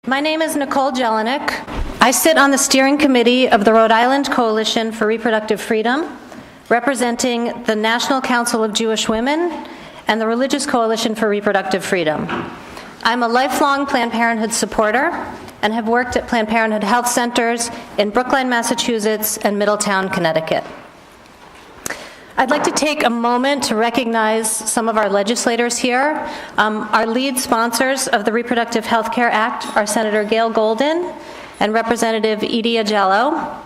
My name is Nicole Jellinek. I sit on the steering committee of the Rhode Island Coalition for Reproductive Freedom, representing the National Council of Jewish Women and the Religious Coalition for Reproductive Freedom. I'm a lifelong Planned Parenthood supporter and have worked at Planned Parenthood health centers in Brookline, Massachusetts and Middletown, Connecticut. I'd like to take a moment to recognize some of our legislators here. Our lead sponsors of the Reproductive Health Care Act are Senator Gail Golden and Representative Edie Agello.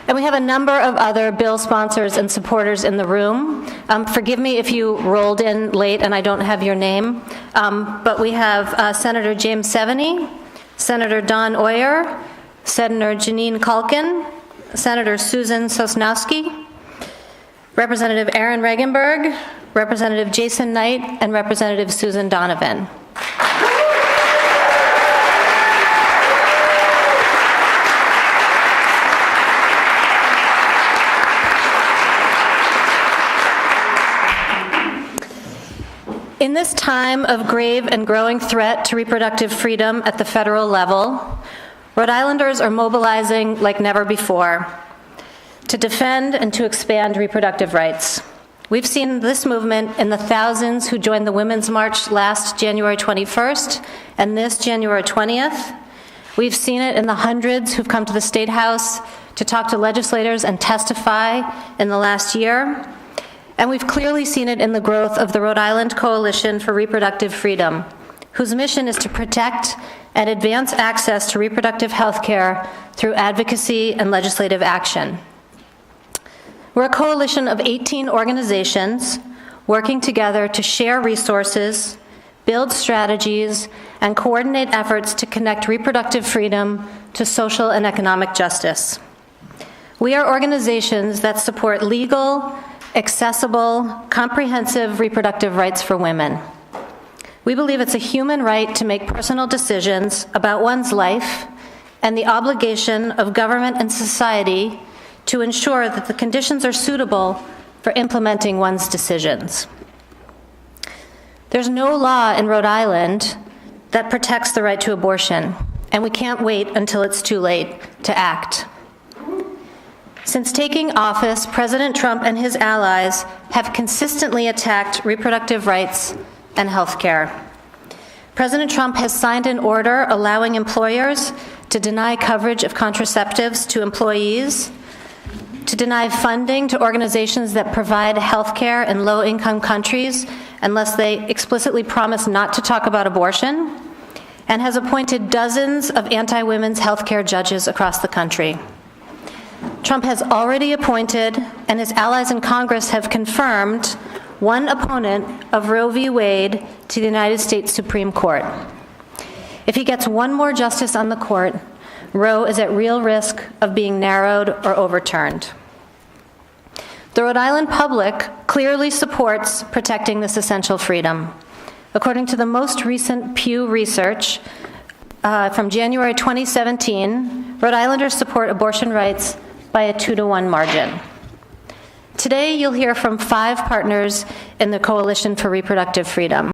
And we have a number of other bill sponsors and supporters in the room. Forgive me if you rolled in late and I don't have your name, but we have Senator James Seveny, Senator Don Oyer, Senator Janine Kalkin, Senator Susan Sosnowski, Representative Aaron Regenberg, Representative Jason Knight, and Representative Susan Donovan. In this time of grave and growing threat to reproductive freedom at the federal level, Rhode Islanders are mobilizing like never before to defend and to expand reproductive rights. We've seen this movement in the thousands who joined the Women's March last January 21st and this January 20th. We've seen it in the hundreds who've come to the Statehouse to talk to legislators and testify in the last year. And we've clearly seen it in the growth of the Rhode Island Coalition for Reproductive Freedom, whose mission is to protect and advance access to reproductive health care through advocacy and legislative action. We're a coalition of 18 organizations working together to share resources, build strategies, and coordinate efforts to connect reproductive freedom to social and economic justice. We are organizations that support legal, accessible, comprehensive reproductive rights for women. We believe it's a human right to make personal decisions about one's life and the obligation of government and society to ensure that the conditions are suitable for implementing one's decisions. There's no law in Rhode Island that protects the right to abortion, and we can't wait until it's too late to act. Since taking office, President Trump and his allies have consistently attacked reproductive rights and health care. President Trump has signed an order allowing employers to deny coverage of contraceptives to employees, to deny funding to organizations that provide health care in low-income countries unless they explicitly promise not to talk about abortion, and has appointed dozens of anti-women's health care judges across the country. Trump has already appointed, and his allies in Congress have confirmed, one opponent of Roe v. Wade to the United States Supreme Court. If he gets one more justice on the court, Roe is at real risk of being narrowed or overturned. The Rhode Island public clearly supports protecting this essential freedom. According to the most recent Pew Research from January 2017, Rhode Islanders support abortion rights by a 2-to-1 margin. Today, you'll hear from 5 partners in the Coalition for Reproductive Freedom.